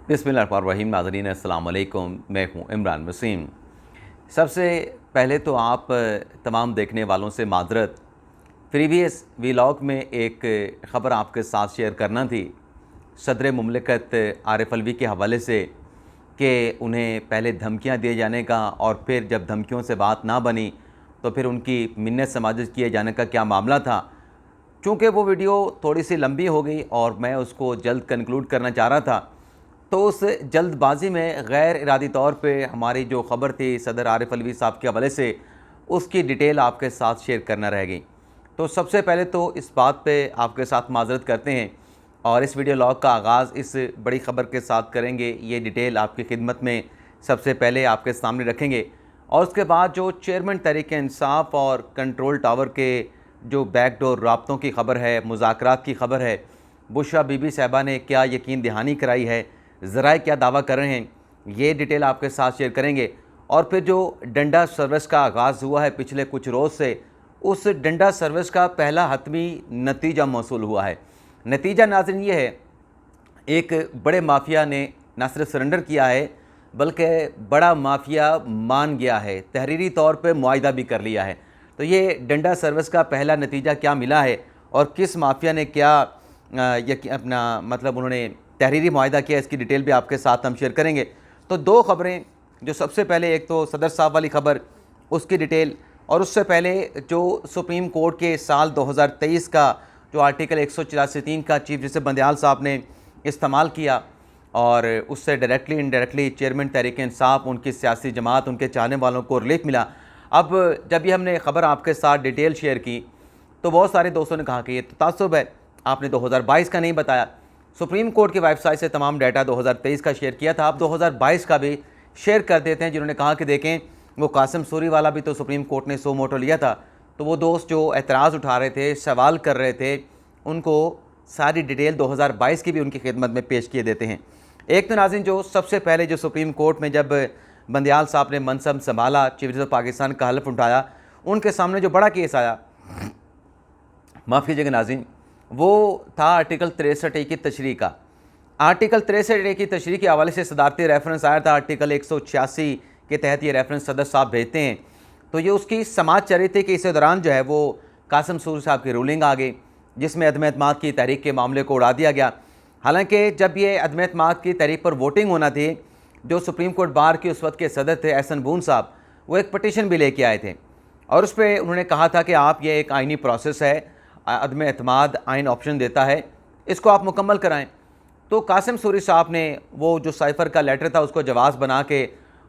बिस्मिल्लाहिर्रहमानिर्रहीम। नाज़रीन अस्सलाम वालेकुम, मैं हूँ इमरान वसीम। सबसे पहले तो आप तमाम देखने वालों से माज़रत, प्रीवियस व्लॉग में एक ख़बर आपके साथ शेयर करना थी सदर मुमलिकत आरिफ अलवी के हवाले से कि उन्हें पहले धमकियाँ दिए जाने का और फिर जब धमकियों से बात ना बनी तो फिर उनकी मिन्नत समाजत किए जाने का क्या मामला था। चूँकि वो वीडियो थोड़ी सी लंबी हो गई और मैं उसको जल्द कंक्लूड करना चाह रहा था, तो उस जल्दबाजी में गैर इरादी तौर पे हमारी जो ख़बर थी सदर आरिफ अलवी साहब के हवाले से, उसकी डिटेल आपके साथ शेयर करना रह गई। तो सबसे पहले तो इस बात पे आपके साथ माज़रत करते हैं और इस वीडियो लॉग का आगाज़ इस बड़ी ख़बर के साथ करेंगे। ये डिटेल आपकी खिदमत में सबसे पहले आपके सामने रखेंगे और उसके बाद जो चेयरमैन तहरीक-ए-इंसाफ और कंट्रोल टावर के जो बैकडोर राब्तों की ख़बर है, मुज़ाकरात की ख़बर है, बुशरा बीबी साहिबा ने क्या यकीन दहानी कराई है, ज़राए क्या दावा कर रहे हैं, ये डिटेल आपके साथ शेयर करेंगे। और फिर जो डंडा सर्विस का आगाज़ हुआ है पिछले कुछ रोज़ से, उस डंडा सर्विस का पहला हतमी नतीजा मौसूल हुआ है। नतीजा नाज़रीन ये है, एक बड़े माफिया ने न सिर्फ सरेंडर किया है बल्कि बड़ा माफिया मान गया है, तहरीरी तौर पे मुआहिदा भी कर लिया है। तो ये डंडा सर्विस का पहला नतीजा क्या मिला है और किस माफिया ने क्या अपना मतलब उन्होंने तहरीरी मुआहिदा किया, इसकी डिटेल भी आपके साथ हम शेयर करेंगे। तो दो ख़बरें, जो सबसे पहले एक तो सदर साहब वाली ख़बर, उसकी डिटेल, और उससे पहले जो सुप्रीम कोर्ट के साल 2023 का जो आर्टिकल 184(3) का चीफ जस्टिस बंदयाल साहब ने इस्तेमाल किया और उससे डायरेक्टली इनडायरेक्टली चेयरमैन तहरीक-ए-इंसाफ, उनकी सियासी जमात, उनके चाहने वालों को रिलीफ मिला। अब जब ये हमने ख़बर आपके साथ डिटेल शेयर की तो बहुत सारे दोस्तों ने कहा कि ये तो तासुब है, आपने 2022 का नहीं बताया। सुप्रीम कोर्ट की वेबसाइट से तमाम डाटा 2023 का शेयर किया था, आप 2022 का भी शेयर कर देते हैं। जिन्होंने कहा कि देखें, वो कासिम सूरी वाला भी तो सुप्रीम कोर्ट ने सो मोटो लिया था। तो वो दोस्त जो एतराज़ उठा रहे थे, सवाल कर रहे थे, उनको सारी डिटेल 2022 की भी उनकी खिदमत में पेश किए देते हैं। एक तो नाज़रीन, जो सबसे पहले जो सुप्रीम कोर्ट में जब बंदयाल साहब ने मनसब संभाला, चीफ जस्टिस पाकिस्तान का हल्फ उठाया, उनके सामने जो बड़ा केस आया, माफ़ कीजिएगा नाज़रीन, वो था आर्टिकल 63A की तशरीह का। आर्टिकल 63A की तशरीह के हवाले से सदारती रेफरेंस आया था। आर्टिकल 186 के तहत ये रेफरेंस सदर साहब भेजते हैं। तो ये उसकी समाज चल रही थी कि इस दौरान जो है वो कासिम सूरी साहब की रूलिंग आ गई, जिसमें अदम एतमाद की तहरीक के मामले को उड़ा दिया गया। हालांकि जब ये अदम एतमाद की तहरीक पर वोटिंग होना थी, जो सुप्रीम कोर्ट बार के उस वक्त के सदर थे एहसन बून साहब, वो एक पटिशन भी लेके आए थे और उस पर उन्होंने कहा था कि आप ये एक आइनी प्रोसेस है, अदम एतमाद आइन ऑप्शन देता है, इसको आप मुकम्मल कराएं। तो कासिम सूरी साहब ने वो जो साइफ़र का लेटर था उसको जवाब बना के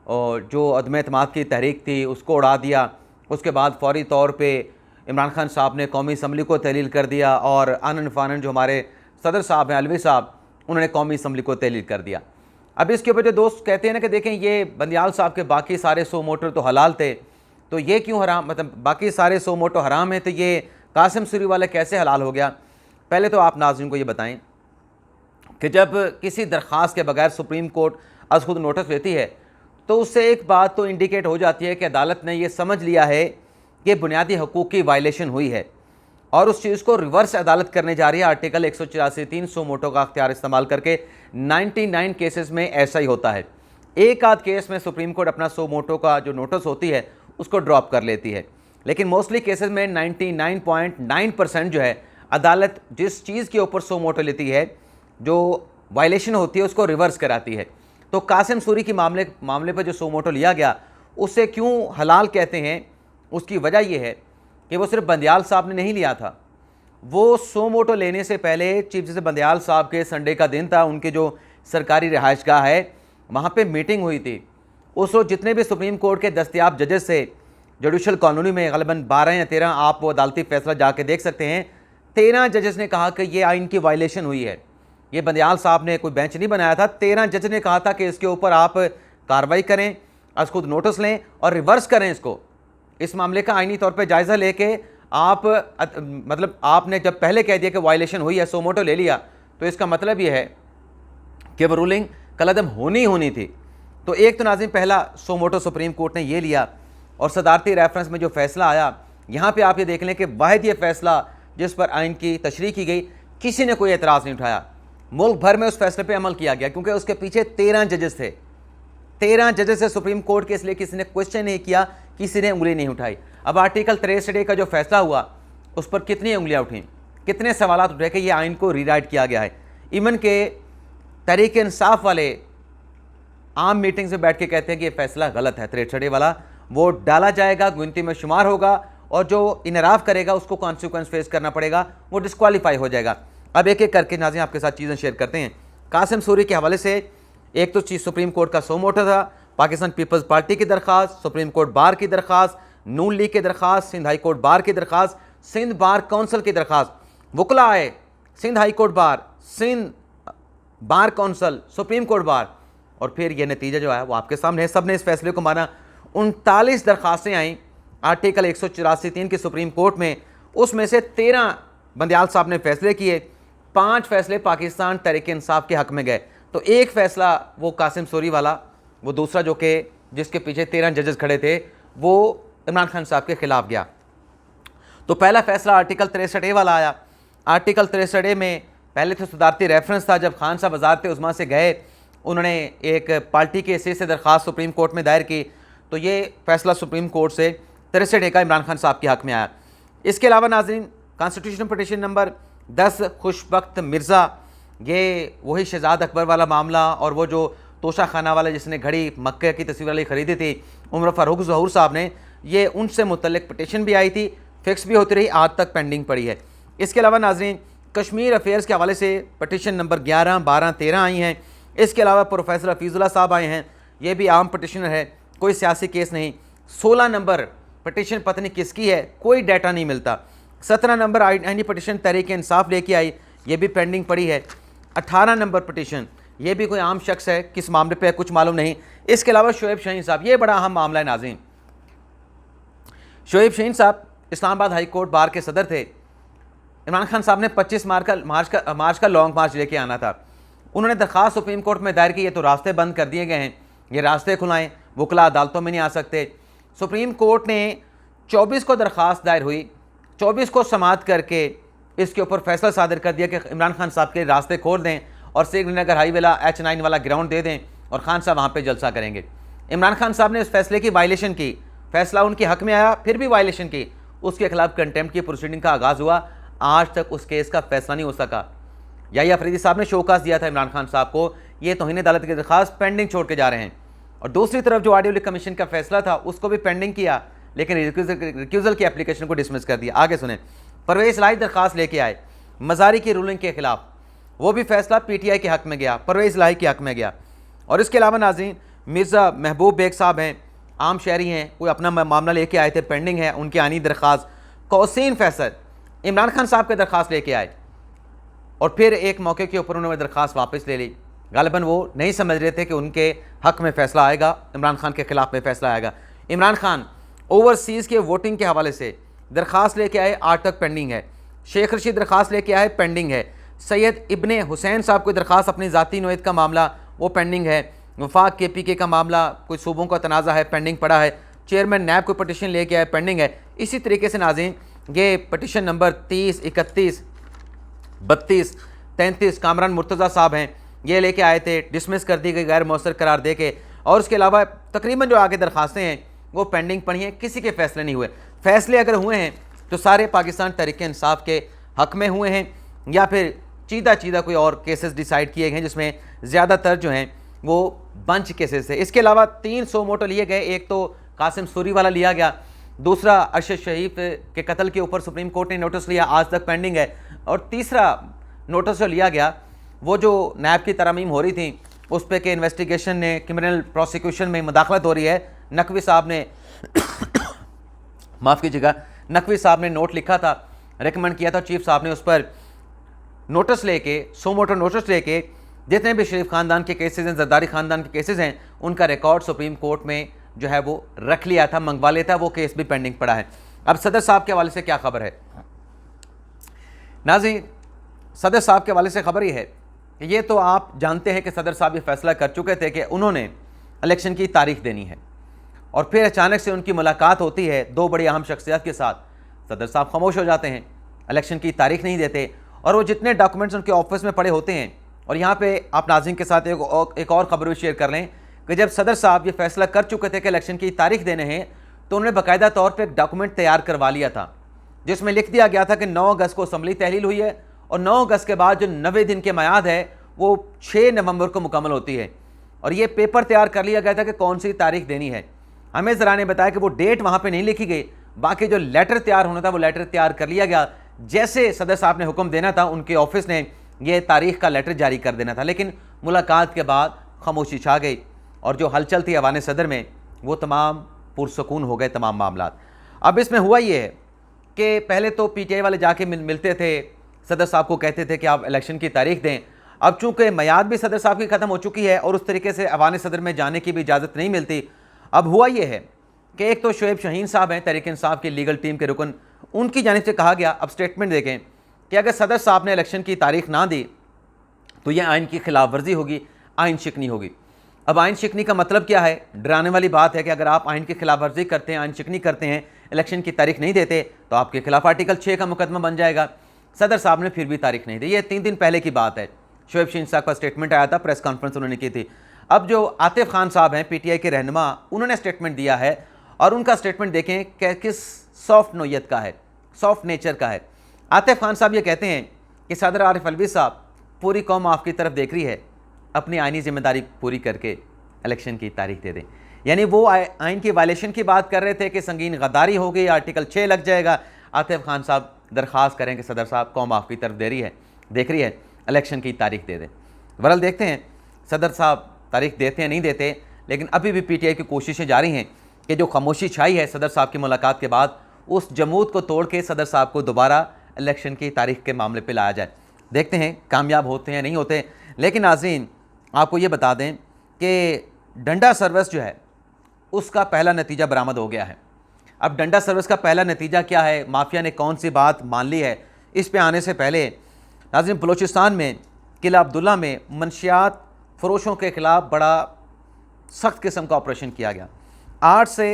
जो अदम एतमाद की तहरीक थी उसको उड़ा दिया। उसके बाद फौरी तौर पे इमरान खान साहब ने कौमी असम्बली को तहलील कर दिया और आनन फ़ानन जो हमारे सदर साहब हैं अलवी साहब, उन्होंने कौमी असम्बली को तहलील कर दिया। अब इसके ऊपर जो दोस्त कहते हैं ना कि देखें, ये बंदयाल साहब के बाकी सारे सो मोटर तो हलाल थे, तो ये क्यों हराम, मतलब बाकी सारे सो मोटो हराम है, तो ये कासिम सूरी वाला कैसे हलाल हो गया। पहले तो आप नाज़रीन को ये बताएं कि जब किसी दरख्वास्त के बगैर सुप्रीम कोर्ट अज खुद नोटिस लेती है तो उससे एक बात तो इंडिकेट हो जाती है कि अदालत ने यह समझ लिया है कि बुनियादी हकूक़ की वायलेशन हुई है और उस चीज़ को रिवर्स अदालत करने जा रही है। आर्टिकल 184(3) सो मोटो का अख्तियार इस्तेमाल करके 99 केसेस में ऐसा ही होता है। एक आध केस में सुप्रीम कोर्ट अपना सो मोटो का जो नोटिस होती है उसको ड्रॉप कर लेती है, लेकिन मोस्टली केसेस में 99.9% जो है अदालत जिस चीज़ के ऊपर सो मोटो लेती है, जो वायलेशन होती है, उसको रिवर्स कराती है। तो कासिम सूरी की मामले पर जो सो मोटो लिया गया, उसे क्यों हलाल कहते हैं, उसकी वजह यह है कि वो सिर्फ बंदयाल साहब ने नहीं लिया था। वो सो मोटो लेने से पहले चीफ जस्टिस बंदयाल साहब के संडे का दिन था, उनके जो सरकारी रिहाइशगाह है वहाँ पे मीटिंग हुई थी। उस रोज़ जितने भी सुप्रीम कोर्ट के दस्तयाब जजेस से जुडिशल कॉलोनी में ग़ालिबन 12 या 13, आप वो अदालती फैसला जाके देख सकते हैं, 13 जजेस ने कहा कि ये आइन की वायलेशन हुई है। ये बंदयाल साहब ने कोई बेंच नहीं बनाया था, 13 जज ने कहा था कि इसके ऊपर आप कार्रवाई करें, आज खुद नोटिस लें और रिवर्स करें इसको। इस मामले का आइनी तौर पर जायज़ा लेके आप मतलब आपने जब पहले कह दिया कि वायलेशन हुई है, सो मोटो ले लिया, तो इसका मतलब ये है कि वो रूलिंग कलअदम होनी थी। तो एक तो नाज़रीन पहला सो मोटो सुप्रीम कोर्ट ने ये लिया और सदारती रेफरेंस में जो फैसला आया, यहाँ पे आप ये देख लें कि वाहिद ये फैसला जिस पर आइन की तशरीह की गई, किसी ने कोई एतराज़ नहीं उठाया। मुल्क भर में उस फैसले पे अमल किया गया, क्योंकि उसके पीछे 13 जजेस थे। 13 जजेस से सुप्रीम कोर्ट के, इसलिए किसी ने क्वेश्चन नहीं किया, किसी ने उंगली नहीं उठाई। अब आर्टिकल 63 का जो फैसला हुआ उस पर कितनी उंगलियां उठी, कितने सवाल उठे कि ये आइन को रीराइट किया गया है। इवन के तहरीक इंसाफ वाले आम मीटिंग्स में बैठ के कहते हैं कि ये फैसला गलत है, 63 वाला वो डाला जाएगा, गिनती में शुमार होगा, और जो इनराफ करेगा उसको कॉन्सिक्वेंस फेस करना पड़ेगा, वो डिस्क्वालीफाई हो जाएगा। अब एक एक करके नाज़रीन आपके साथ चीज़ें शेयर करते हैं। कासिम सूरी के हवाले से एक तो चीज़ सुप्रीम कोर्ट का सो मोटो था, पाकिस्तान पीपल्स पार्टी की दरख्वास्त, सुप्रीम कोर्ट बार की दरख्वास्त, नून लीग की दरख्वास्त, सिंध हाई कोर्ट बार की दरख्वास्त, सिंध बार काउंसिल की दरख्वास्त, वकला आए, Sindh high court bar, Sindh bar council, supreme court bar, और फिर ये नतीजा जो है वो आपके सामने है। सब ने इस फैसले को माना। 39 दरख्वास्तें आई आर्टिकल 184(3) की सुप्रीम कोर्ट में, उसमें से 13 बंदयाल साहब ने फैसले किए, 5 फैसले पाकिस्तान तहरीक इंसाफ के हक में गए। तो एक फैसला वो कासिम सूरी वाला, वो दूसरा जो कि जिसके पीछे 13 जजेस खड़े थे, वो इमरान खान साहब के खिलाफ गया। तो पहला फैसला आर्टिकल 63A वाला आया। आर्टिकल 63A में पहले तो सदारती रेफरेंस था, जब खान साहब वज़ारत उज़्मा से गए, उन्होंने एक पार्टी के हिस्से से दरख्वास्त सुप्रीम कोर्ट में दायर की, तो ये फैसला सुप्रीम कोर्ट से 63A का इमरान खान साहब के हक में आया। इसके अलावा नाज़रीन कॉन्स्टिट्यूशन पटिशन नंबर 10 खुशबख्त मिर्ज़ा, ये वही शहजाद अकबर वाला मामला, और वो जो तोशा खाना वाला जिसने घड़ी मक्के की तस्वीर वाली ख़रीदी थी उमर फ़ारूक ज़हूर साहब ने, ये उनसे मुतल्लिक पटिशन भी आई थी, फिक्स भी होती रही, आज तक पेंडिंग पड़ी है। इसके अलावा नाज़रीन कश्मीर अफेयर्स के हवाले से पटिशन नंबर 11, 12, 13 आई हैं। इसके अलावा प्रोफेसर हफीज़ुल्लाह साहब आए हैं, ये भी आम पटिशनर है, कोई सियासी केस नहीं। 16 नंबर पटिशन पता नहीं किसकी है, कोई डाटा नहीं मिलता। 17 नंबर आईनी पटिशन तहरीक इंसाफ लेके आई, ये भी पेंडिंग पड़ी है। 18 नंबर पटिशन, ये भी कोई आम शख्स है, किस मामले पे है कुछ मालूम नहीं। इसके अलावा शोएब शाहीन साहब, ये बड़ा अहम मामला है नाज़रीन। शोएब शाहीन साहब इस्लामाबाद हाई कोर्ट बार के सदर थे। इमरान खान साहब ने 25 मार्च का लॉन्ग मार्च लेके आना था। उन्होंने दरख्वास्त सुप्रीम कोर्ट में दायर की, ये तो रास्ते बंद कर दिए गए हैं, ये रास्ते खुलाएं, वकला अदालतों में नहीं आ सकते। सुप्रीम कोर्ट ने 24 को दरख्वास्त दायर हुई, 24 को समाअत करके इसके ऊपर फैसला सादर कर दिया कि इमरान खान साहब के रास्ते खोल दें और श्रीनगर हाईवे वाला H9 वाला ग्राउंड दे दें और खान साहब वहाँ पे जलसा करेंगे। इमरान खान साहब ने उस फैसले की वायलेशन की, फैसला उनके हक में आया, फिर भी वायलेशन की, उसके खिलाफ कंटेम्प्ट की प्रोसीडिंग का आगाज़ हुआ। आज तक उस केस का फैसला नहीं हो सका। याहिया अफरीदी साहब ने शोकास दिया था इमरान खान साहब को, ये तौहीन अदालत की दरख्वास्त पेंडिंग छोड़ के जा रहे हैं। और दूसरी तरफ जो ऑडियो लिंक कमीशन का फैसला था उसको भी पेंडिंग किया, लेकिन रिक्यूज़ल की एप्लीकेशन को डिसमिस कर दिया। आगे सुने, परवेज़ इलाही दरख्वास्त लेके आए मज़ारी की रूलिंग के खिलाफ, वो भी फैसला PTI के हक में गया, परवेज़ इलाही के हक में गया। और इसके अलावा नाज़रीन मिर्ज़ा महबूब बेग साहब हैं, आम शहरी हैं, कोई अपना मामला लेके आए थे, पेंडिंग है उनकी आनी दरख्वास्त। कौसीन फैसल इमरान खान साहब के दरख्वास्त लेके आए और फिर एक मौके के ऊपर उन्होंने दरख्वास्त वापस ले ली। गालिबन वो नहीं समझ रहे थे कि उनके हक में फ़ैसला आएगा, इमरान खान के ख़िलाफ़ में फ़ैसला आएगा। इमरान खान ओवरसीज़ के वोटिंग के हवाले से दरख्वास्त लेके आए, आज तक पेंडिंग है। शेख रशीद दरख्वास्त लेके आए, पेंडिंग है। सैयद इब्ने हुसैन साहब की दरख्वास्त अपनी ज़ाती नोयत का मामला, वो पेंडिंग है। वफाक KPK का मामला, कोई सूबों का तनाज़ा है, पेंडिंग पड़ा है। चेयरमैन नैब कोई पटिशन लेके आए, पेंडिंग है। इसी तरीके से नाज़रीन ये पटिशन नंबर 30, 31, 32, 33 कामरान मुर्तज़ा साहब हैं, ये लेके आए थे, डिसमिस कर दी गई गैर मौसर करार दे के। और उसके अलावा तकरीबन जो आगे दरख्वास्तें हैं वो पेंडिंग पड़ी हैं, किसी के फ़ैसले नहीं हुए। फ़ैसले अगर हुए हैं तो सारे पाकिस्तान तहरीक इंसाफ के हक में हुए हैं, या फिर चीदा कोई और केसेस डिसाइड किए गए जिसमें ज़्यादातर जो हैं वो बंच केसेस है। इसके अलावा 3 सो मोटो लिए गए, एक तो कासिम सूरी वाला लिया गया, दूसरा अरशद शरीफ के कत्ल के ऊपर सुप्रीम कोर्ट ने नोटिस लिया, आज तक पेंडिंग है। और तीसरा नोटिस जो लिया गया वो जो नैब की तरमीम हो रही थी उस पर के इन्वेस्टिगेशन ने क्रिमिनल प्रोसिक्यूशन में मुदाखलत हो रही है। नकवी साहब ने माफ़ कीजिएगा, नकवी साहब ने नोट लिखा था, रिकमेंड किया था, चीफ साहब ने उस पर नोटिस लेके, सो मोटो नोटिस लेके जितने भी शरीफ ख़ानदान के केसेस हैं, जरदारी ख़ानदान के केसेस हैं, उनका रिकॉर्ड सुप्रीम कोर्ट में जो है वो रख लिया था, मंगवा लेता, वो केस भी पेंडिंग पड़ा है। अब सदर साहब के हवाले से क्या खबर है नाज़रीन? सदर साहब के हवाले से खबर ये है कि ये तो आप जानते हैं कि सदर साहब ये फैसला कर चुके थे कि उन्होंने इलेक्शन की तारीख देनी है, और फिर अचानक से उनकी मुलाकात होती है 2 बड़ी अहम शख्सियत के साथ। सदर साहब खामोश हो जाते हैं, इलेक्शन की तारीख नहीं देते, और वो जितने डॉक्यूमेंट्स उनके ऑफिस में पड़े होते हैं और यहाँ पे आप नाज़रीन के साथ एक और ख़बर भी शेयर कर लें कि जब सदर साहब ये फैसला कर चुके थे कि इलेक्शन की तारीख देने हैं, तो उन्होंने बाकायदा तौर पर एक डॉक्यूमेंट तैयार करवा लिया था जिसमें लिख दिया गया था कि 9 अगस्त को असम्बली तहलील हुई है और 9 अगस्त के बाद जो 90 दिन के मियाद है वो 6 नवंबर को मुकम्मल होती है। और ये पेपर तैयार कर लिया गया था कि कौन सी तारीख देनी है। हमें ज़रा ने बताया कि वो डेट वहाँ पे नहीं लिखी गई, बाकी जो लेटर तैयार होना था वो लेटर तैयार कर लिया गया। जैसे सदर साहब ने हुक्म देना था, उनके ऑफिस ने ये तारीख का लेटर जारी कर देना था, लेकिन मुलाकात के बाद खामोशी छा गई और जो हलचल थी ऐवान सदर में वो तमाम पुरसकून हो गए तमाम मामला। अब इसमें हुआ ये है कि पहले तो PTI वाले जाके मिलते थे, सदर साहब को कहते थे कि आप इलेक्शन की तारीख दें। अब चूंकि मियाद भी सदर साहब की ख़त्म हो चुकी है और उस तरीके से ऐवान सदर में जाने की भी इजाज़त नहीं मिलती। अब हुआ ये है कि एक तो शुएब शाहीन साहब हैं तहरीक इंसाफ की लीगल टीम के रुकन, उनकी जानिब से कहा गया, अब स्टेटमेंट देखें कि अगर सदर साहब ने इलेक्शन की तारीख ना दी तो यह आइन की खिलाफ वर्जी होगी, आइन शिकनी होगी। अब आइन शिकनी का मतलब क्या है? डराने वाली बात है कि अगर आप आइन की खिलाफ वर्जी करते हैं, आइन शिकनी करते हैं, इलेक्शन की तारीख नहीं देते तो आपके खिलाफ आर्टिकल 6 का मुकदमा बन जाएगा। सदर साहब ने फिर भी तारीख नहीं दी। ये 3 दिन पहले की बात है। शुएब शाहीन साहब का स्टेटमेंट आया था, प्रेस कॉन्फ्रेंस उन्होंने की थी। अब जो आतिफ खान साहब हैं PTI के रहनुमा, उन्होंने स्टेटमेंट दिया है और उनका स्टेटमेंट देखें कि किस सॉफ्ट नोयत का है, सॉफ्ट नेचर का है। आतिफ खान साहब ये कहते हैं कि सदर आरिफ अलवी साहब, पूरी कौम आपकी तरफ देख रही है, अपनी आइनी जिम्मेदारी पूरी करके इलेक्शन की तारीख दे दें। यानी वो आइन की वायलेशन की बात कर रहे थे कि संगीन गद्दारी हो गई, आर्टिकल 6 लग जाएगा। आतिफ खान साहब दरख्वास्त करें कि सदर साहब, कौम आपकी तरफ देख रही है, इलेक्शन की तारीख दे दें। वरल देखते हैं सदर साहब तारीख देते हैं नहीं देते, लेकिन अभी भी PTI की कोशिशें जारी हैं कि जो खामोशी छाई है सदर साहब की मुलाकात के बाद, उस जमूद को तोड़ के सदर साहब को दोबारा इलेक्शन की तारीख के मामले पर लाया जाए। देखते हैं कामयाब होते हैं नहीं होते। लेकिन नाज़रीन आपको ये बता दें कि डंडा सर्विस जो है उसका पहला नतीजा बरामद हो गया है। अब डंडा सर्विस का पहला नतीजा क्या है, माफिया ने कौन सी बात मान ली है, इस पे आने से पहले नाज़रीन बलूचिस्तान में किला अब्दुल्ला में मंशियात फरोशों के ख़िलाफ़ बड़ा सख्त किस्म का ऑपरेशन किया गया। 8 से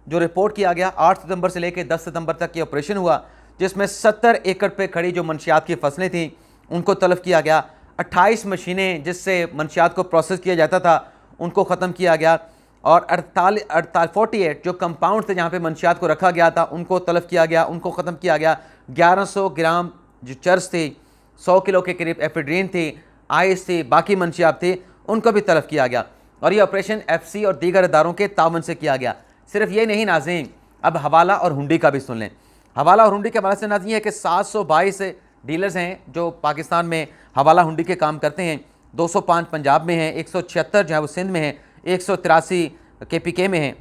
जो रिपोर्ट किया गया, 8 सितंबर से लेकर 10 सितंबर तक ये ऑपरेशन हुआ, जिसमें 70 एकड़ पे खड़ी जो मंशियात की फसलें थीं उनको तलब किया गया। 28 मशीनें जिससे मंशियात को प्रोसेस किया जाता था उनको ख़त्म किया गया और 48 जो कंपाउंड थे जहाँ पे मंशियात को रखा गया था उनको तलब किया गया, उनको ख़त्म किया गया। 1100 ग्राम जो चर्च थी, 100 किलो के करीब एफेड्रीन थी, आइस थी, बाकी मंशियात थी, उनको भी तलब किया गया। और ये ऑपरेशन FC और दीगर इदारों के तावन से किया गया। सिर्फ ये नहीं नाज़रीन, अब हवाला और हुंडी का भी सुन लें। हवाला और हुंडी के हवाले से नाज़रीन है कि 722 डीलर्स हैं जो पाकिस्तान में हवाला हुंडी के काम करते हैं। 205 पंजाब में हैं, 176 जो है वो सिंध में है, 183 KPK में है,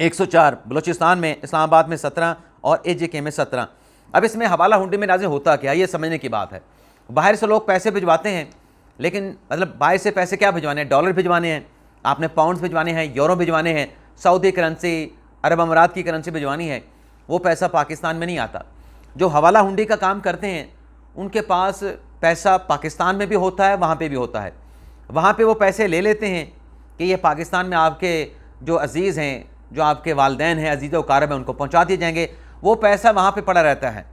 104 बलूचिस्तान में, इस्लामाबाद में 17 और AJK में 17। अब इसमें हवाला हुंडी में नाज़रीन होता क्या, ये समझने की बात है। बाहर से लोग पैसे भिजवाते हैं, लेकिन मतलब बाहर से पैसे क्या भिजवाने हैं, डॉलर भिजवाने हैं, आपने पाउंड्स भिजवाने हैं, यूरो भिजवाने हैं, सऊदी करेंसी, अरब अमारात की करेंसी भिजवानी है, वो पैसा पाकिस्तान में नहीं आता। जो हवाला हुंडी का काम करते हैं उनके पास पैसा पाकिस्तान में भी होता है, वहाँ पे भी होता है। वहाँ पे वो पैसे ले लेते हैं कि ये पाकिस्तान में आपके जो अजीज़ हैं, जो आपके वालिदैन हैं, अजीज़ व अकारब हैं, उनको पहुँचा दिए जाएंगे। वो पैसा वहाँ पे पड़ा रहता है।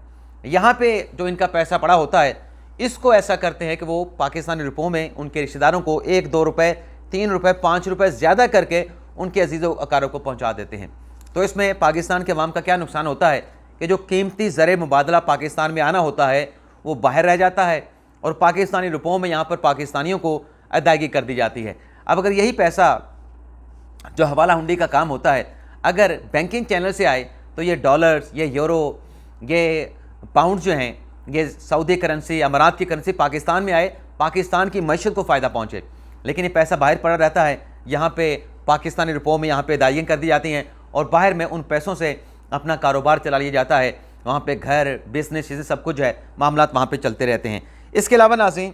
यहाँ पे जो इनका पैसा पड़ा होता है, इसको ऐसा करते हैं कि वो पाकिस्तानी रुपयों में उनके रिश्तेदारों को 1-2 रुपये, 3 रुपये, 5 रुपये ज़्यादा करके उनके अजीज़ व अकारब को पहुँचा देते हैं। तो इसमें पाकिस्तान के अवाम का क्या नुकसान होता है कि जो कीमती ज़र मुबादला पाकिस्तान में आना होता है वो बाहर रह जाता है और पाकिस्तानी रुपयों में यहाँ पर पाकिस्तानियों को अदायगी कर दी जाती है। अब अगर यही पैसा जो हवाला हुंडी का काम होता है अगर बैंकिंग चैनल से आए तो ये डॉलर्स, ये यूरो, ये पाउंड जो हैं, ये सऊदी करेंसी, अमारात की करेंसी पाकिस्तान में आए, पाकिस्तान की मईशत को फ़ायदा पहुँचे। लेकिन ये पैसा बाहर पड़ा रहता है, यहाँ पे पाकिस्तानी रुपयों में यहाँ पे अदायगियाँ कर दी जाती हैं और बाहर में उन पैसों से अपना कारोबार चला लिया जाता है। वहाँ पे घर, बिजनेस, चीज़ें सब कुछ है, मामलात वहाँ पे चलते रहते हैं। इसके अलावा नाज़रीन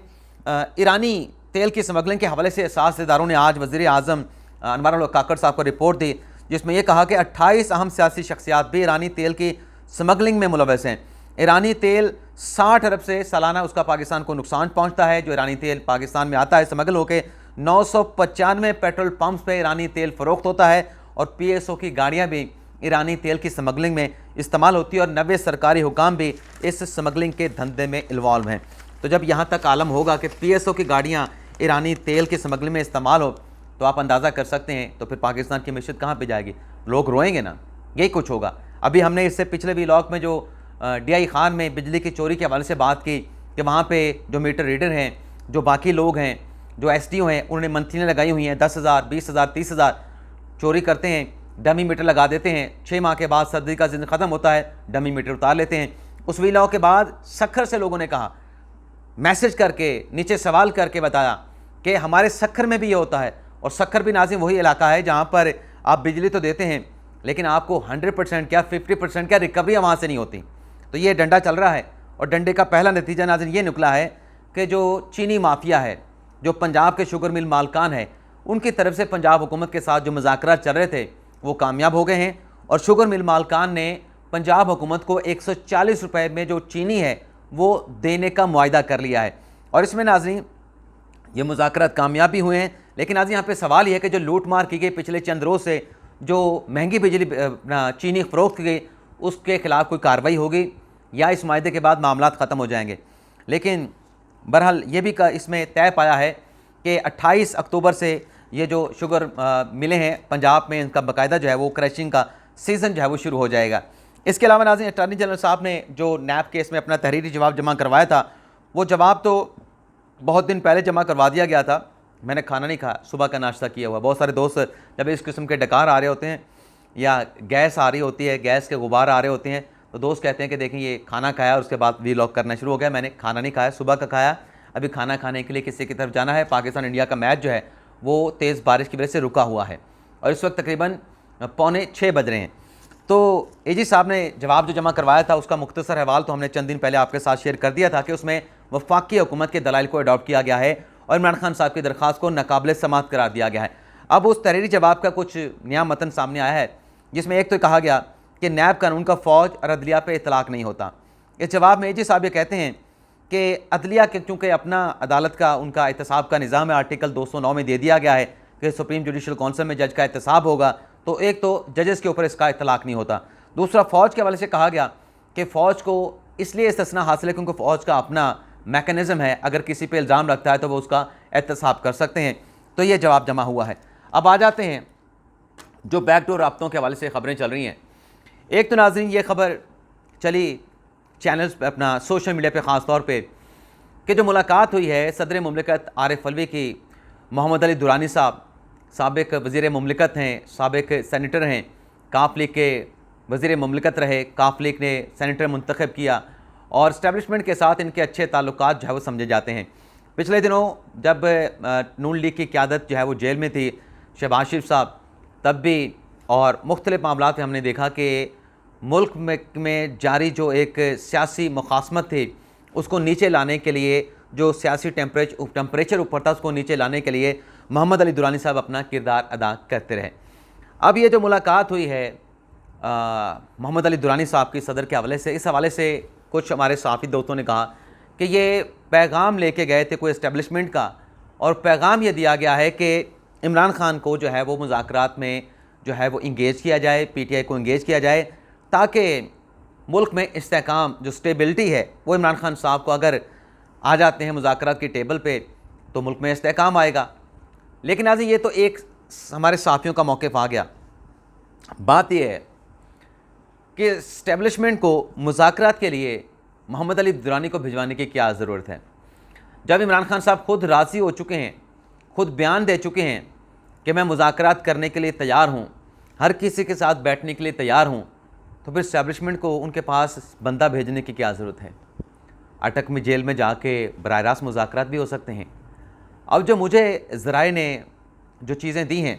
ईरानी तेल की स्मगलिंग के हवाले से साजिदारों ने आज वज़ीर आज़म अनवर अल काकड़ साहब को रिपोर्ट दी, जिसमें यह कहा कि 28 अहम सियासी शख्सियात भी ईरानी तेल की स्मगलिंग में मुलव्वस हैं। ईरानी तेल 60 अरब से सालाना उसका पाकिस्तान को नुकसान पहुँचता है। जो ईरानी तेल पाकिस्तान में आता है स्मगल होकर 995 पेट्रोल पम्प्स पर ईरानी तेल फ़रोख्त होता है और PSO की गाड़ियाँ भी ईरानी तेल की स्मगलिंग में इस्तेमाल होती है और 90 सरकारी हुकाम भी इस स्मगलिंग के धंधे में इन्वॉल्व हैं। तो जब यहाँ तक आलम होगा कि PSO की गाड़ियाँ ईरानी तेल की स्मगलिंग में इस्तेमाल हो, तो आप अंदाज़ा कर सकते हैं तो फिर पाकिस्तान की मैशत कहाँ पे जाएगी, लोग रोएंगे ना, यही कुछ होगा। अभी हमने इससे पिछले व्लॉग में जो DI खान में बिजली की चोरी के हवाले से बात की कि वहाँ पे जो मीटर रीडर हैं, जो बाकी लोग हैं, जो SDO हैं, उन्होंने मंथलियाँ लगाई हुई हैं 10,000, 20,000, 30,000 चोरी करते हैं, डमी मीटर लगा देते हैं। 6 माह के बाद सर्दी का सीजन ख़त्म होता है, डमी मीटर उतार लेते हैं। उस व्लॉग के बाद सखर से लोगों ने कहा, मैसेज करके नीचे सवाल करके बताया कि हमारे सखर में भी ये होता है। और सखर भी नाज़िम वही इलाका है जहाँ पर आप बिजली तो देते हैं लेकिन आपको 100% क्या 50% क्या रिकवरी वहाँ से नहीं होती। तो ये डंडा चल रहा है और डंडे का पहला नतीजा नाज़िम ये निकला है कि जो चीनी माफिया है, जो पंजाब के शुगर मिल मालकान है, उनकी तरफ से पंजाब हुकूमत के साथ जो मुज़ाकरात चल रहे थे वो कामयाब हो गए हैं और शुगर मिल मालकान ने पंजाब हुकूमत को 140 रुपये में जो चीनी है वो देने का मुआहदा कर लिया है। और इसमें नाज़रीन ये मुज़ाकरात कामयाब भी हुए हैं। लेकिन आज यहाँ पे सवाल ये है कि जो लूट मार की गई पिछले चंद रोज़ से, जो महंगी बिजली चीनी फ़रोख्त की गई, उसके ख़िलाफ़ कोई कार्रवाई होगी या इस माहदे के बाद मामलात ख़त्म हो जाएंगे। लेकिन बहरहाल ये भी इसमें तय पाया है कि 28 अक्टूबर से ये जो शुगर मिले हैं पंजाब में, इनका बाकायदा जो है वो क्रशिंग का सीज़न जो है वो शुरू हो जाएगा। इसके अलावा नाज़रीन अटॉर्नी जनरल साहब ने जो नैब केस में अपना तहरीरी जवाब जमा करवाया था, वो जवाब तो बहुत दिन पहले जमा करवा दिया गया था। मैंने खाना नहीं खाया, सुबह का नाश्ता किया हुआ। बहुत सारे दोस्त जब इस किस्म के डकार आ रहे होते हैं या गैस आ रही होती है, गैस के गुबार आ रहे होते हैं, तो दोस्त कहते हैं कि देखें ये खाना खाया और उसके बाद व्लॉग करना शुरू हो गया। मैंने खाना नहीं खाया, सुबह का खाया। अभी खाना खाने के लिए किसी की तरफ जाना है। पाकिस्तान इंडिया का मैच जो है वो तेज़ बारिश की वजह से रुका हुआ है और इस वक्त तकरीबन 5:45 बज रहे हैं। तो AG साहब ने जवाब जो जमा करवाया था उसका मुख्तसर हवाल तो हमने चंद दिन पहले आपके साथ शेयर कर दिया था कि उसमें वफाकी हुकूमत के दलाइल को अडॉप्ट किया गया है और इमरान खान साहब की दरख्वास्त को नाकाबिल समाअत करार दिया गया है। अब उस तहरीरी जवाब का कुछ नया मतन सामने आया है जिसमें एक तो कहा गया कि नैब कानून का फ़ौज और अदलिया पर इतलाक़ नहीं होता। इस जवाब में AG साहब ये कहते हैं कि अदलिया के चूँकि अपना अदालत का उनका एहतसाब का निज़ाम है, आर्टिकल 209 में दे दिया गया है कि सुप्रीम जुडिशल कौंसिल में जज का एहतसाब होगा, तो एक तो जजेस के ऊपर इसका इतलाक़ नहीं होता। दूसरा, फ़ौज के हवाले से कहा गया कि फ़ौज को इसलिए इस्तिस्ना हासिल है क्योंकि फ़ौज का अपना मैकेनिज़्म है, अगर किसी पे इल्ज़ाम लगता है तो वो उसका एहतसाब कर सकते हैं। तो ये जवाब जमा हुआ है। अब आ जाते हैं जो बैकडोर राब्तों के हवाले से ख़बरें चल रही हैं। एक तो नाज़रीन ये ख़बर चली चैनल्स पे, अपना सोशल मीडिया पे ख़ास तौर पे, कि जो मुलाकात हुई है सदर मुमलिकत आरिफ अलवी की मोहम्मद अली दुरानी साहब, साबिक़ वज़ीर मुमलिकत हैं, साबिक़ सेनेटर हैं, काफ लीग के वज़ीर मुमलिकत रहे, काफ लीग ने सेनेटर मुंतखब किया और इस्टेब्लिशमेंट के साथ इनके अच्छे ताल्लुकात जो है वो समझे जाते हैं। पिछले दिनों जब नून लीग की क़यादत जो है वो जेल में थी, शहबाज शरीफ साहब, तब भी और मुख्तलिफ़ मामलात में हमने देखा कि मुल्क में जारी जो एक सियासी मुखासमत थी उसको नीचे लाने के लिए, जो सियासी टेम्परेचर ऊपर था उसको नीचे लाने के लिए मोहम्मद अली दुरानी साहब अपना किरदार अदा करते रहे। अब ये जो मुलाकात हुई है मोहम्मद अली दुरानी साहब की सदर के हवाले से, इस हवाले से कुछ हमारे साथी दोस्तों ने कहा कि ये पैगाम लेके गए थे कोई इस्टेब्लिशमेंट का, और पैगाम ये दिया गया है कि इमरान खान को जो है वो मुज़ाकरात में जो है वो इंगेज किया जाए, PTI को इंगेज किया जाए, ताकि मुल्क में इस्तेहकाम, जो स्टेबिलिटी है वो इमरान खान साहब को अगर आ जाते हैं मुज़ाकरात की टेबल पे तो मुल्क में इस्तेहकाम आएगा। लेकिन आज ये तो एक हमारे साथियों का मौक़िफ़ आ गया। बात यह है कि इस्टेब्लिशमेंट को मुज़ाकरात के लिए मोहम्मद अली दुरानी को भिजवाने की क्या ज़रूरत है, जब इमरान खान साहब खुद राज़ी हो चुके हैं, खुद बयान दे चुके हैं कि मैं मुज़ाकरात करने के लिए तैयार हूँ, हर किसी के साथ बैठने के लिए तैयार हूँ, तो फिर इस्टेब्लिशमेंट को उनके पास बंदा भेजने की क्या ज़रूरत है। अटक में जेल में जाके बराह रास्त मुज़ाकरात भी हो सकते हैं। अब जो मुझे ज़राए ने जो चीज़ें दी हैं,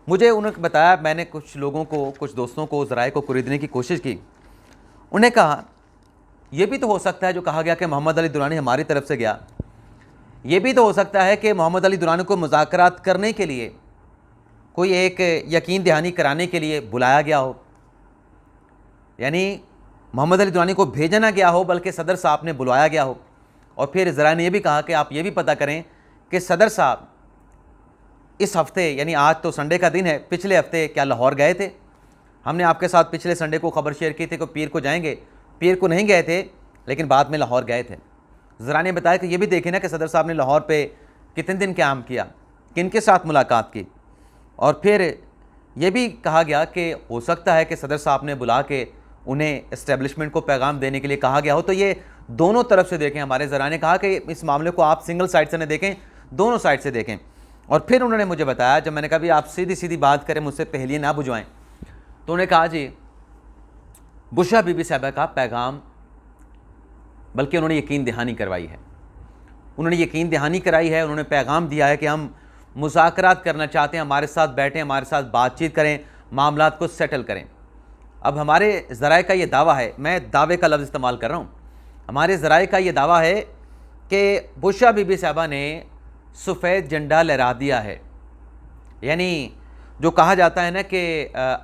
मुझे उन्होंने बताया, मैंने कुछ लोगों को, कुछ दोस्तों को ज़राए को खरीदने की कोशिश की। उन्हें कहा यह भी तो हो सकता है जो कहा गया कि मोहम्मद अली दुरानी हमारी तरफ से गया, ये भी तो हो सकता है कि मोहम्मद अली दुरानी को मुज़ाकरात करने के लिए, कोई एक यकीन दहानी कराने के लिए बुलाया गया हो, यानी मोहम्मद अली दुरानी को भेजा ना गया हो बल्कि सदर साहब ने बुलाया गया हो। और फिर ज़रा ने यह भी कहा कि आप ये भी पता करें कि सदर साहब इस हफ़्ते, यानी आज तो संडे का दिन है, पिछले हफ्ते क्या लाहौर गए थे। हमने आपके साथ पिछले संडे को खबर शेयर की थी कि पीर को जाएंगे, पीर को नहीं गए थे लेकिन बाद में लाहौर गए थे। ज़रा ने बताया कि ये भी देखें ना कि सदर साहब ने लाहौर पे कितने दिन क़याम किया, किन के साथ मुलाकात की, और फिर ये भी कहा गया कि हो सकता है कि सदर साहब ने बुला के उन्हें इस्टेब्लिशमेंट को पैगाम देने के लिए कहा गया हो। तो ये दोनों तरफ से देखें। हमारे ज़रा ने कहा कि इस मामले को आप सिंगल साइड से न देखें, दोनों साइड से देखें। और फिर उन्होंने मुझे बताया, जब मैंने कहा भी आप सीधी सीधी बात करें, मुझसे पहेलियाँ ना बुझवाएं, तो उन्होंने कहा जी बुशरा बीबी साहबा का पैगाम, बल्कि उन्होंने यकीन दहानी करवाई है, उन्होंने यकीन दहानी कराई है, उन्होंने पैगाम दिया है कि हम मुज़ाकरात करना चाहते हैं, हमारे साथ बैठें, हमारे साथ बातचीत करें, मामलात को सेटल करें। अब हमारे ज़राए का ये दावा है, मैं दावे का लफ्ज़ इस्तेमाल कर रहा हूँ, हमारे ज़राए का ये दावा है कि बुशरा बीबी साहबा ने सफ़ेद झंडा लहरा दिया है। यानी जो कहा जाता है ना कि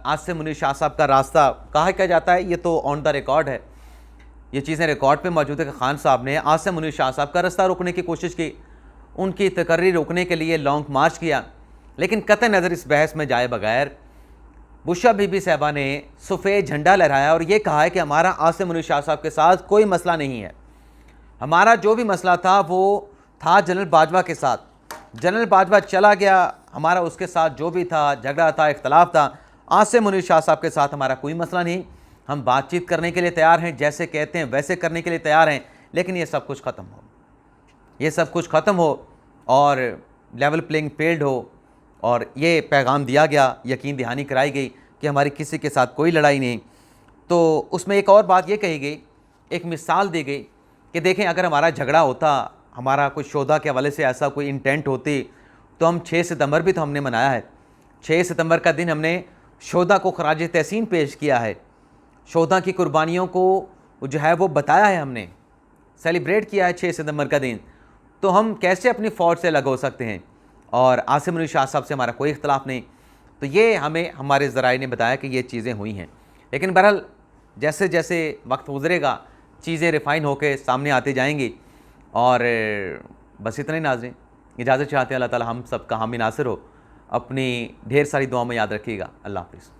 आसिम मुनीर शाह साहब का रास्ता कहा क्या जाता है, ये तो ऑन द रिकॉर्ड है, ये चीज़ें रिकॉर्ड पे मौजूद है कि खान साहब ने आसिम मुनीर शाह साहब का रास्ता रोकने की कोशिश की, उनकी तकर्री रोकने के लिए लॉन्ग मार्च किया, लेकिन कतई नज़र इस बहस में जाए बगैर बुशरा बीबी साहबा ने सफ़ेद झंडा लहराया और ये कहा है कि हमारा आसिम मुनीर शाह साहब के साथ कोई मसला नहीं है, हमारा जो भी मसला था वो था जनरल बाजवा के साथ, जनरल बाजवा चला गया, हमारा उसके साथ जो भी था झगड़ा था, इख्तलाफ था, आसिम मुनीर शाह साहब के साथ हमारा कोई मसला नहीं, हम बातचीत करने के लिए तैयार हैं, जैसे कहते हैं वैसे करने के लिए तैयार हैं, लेकिन ये सब कुछ ख़त्म हो, ये सब कुछ ख़त्म हो और लेवल प्लेइंग फील्ड हो। और ये पैगाम दिया गया, यकीन दहानी कराई गई कि हमारी किसी के साथ कोई लड़ाई नहीं। तो उसमें एक और बात ये कही गई, एक मिसाल दी गई कि देखें अगर हमारा झगड़ा होता, हमारा कोई शोधा के हवाले से ऐसा कोई इंटेंट होती, तो हम 6 सितंबर भी तो हमने मनाया है, 6 सितंबर का दिन हमने शोधा को खराज तहसीन पेश किया है, शोधा की कुर्बानियों को जो है वो बताया है, हमने सेलिब्रेट किया है 6 सितंबर का दिन। तो हम कैसे अपनी फ़ौज से अलग हो सकते हैं? और आसिम मुनीर शाह साहब से हमारा कोई इख्तलाफ नहीं। तो ये हमें हमारे ज़राए ने बताया कि ये चीज़ें हुई हैं, लेकिन बहरहाल जैसे जैसे वक्त गुज़रेगा चीज़ें रिफ़ाइन होकर सामने आती जाएंगी। और बस इतना ही नाज़रीन, इजाज़त चाहते हैं। अल्लाह ताला हम सब का हामी नासिर हो। अपनी ढेर सारी दुआ में याद रखिएगा। अल्लाह हाफ़िज़।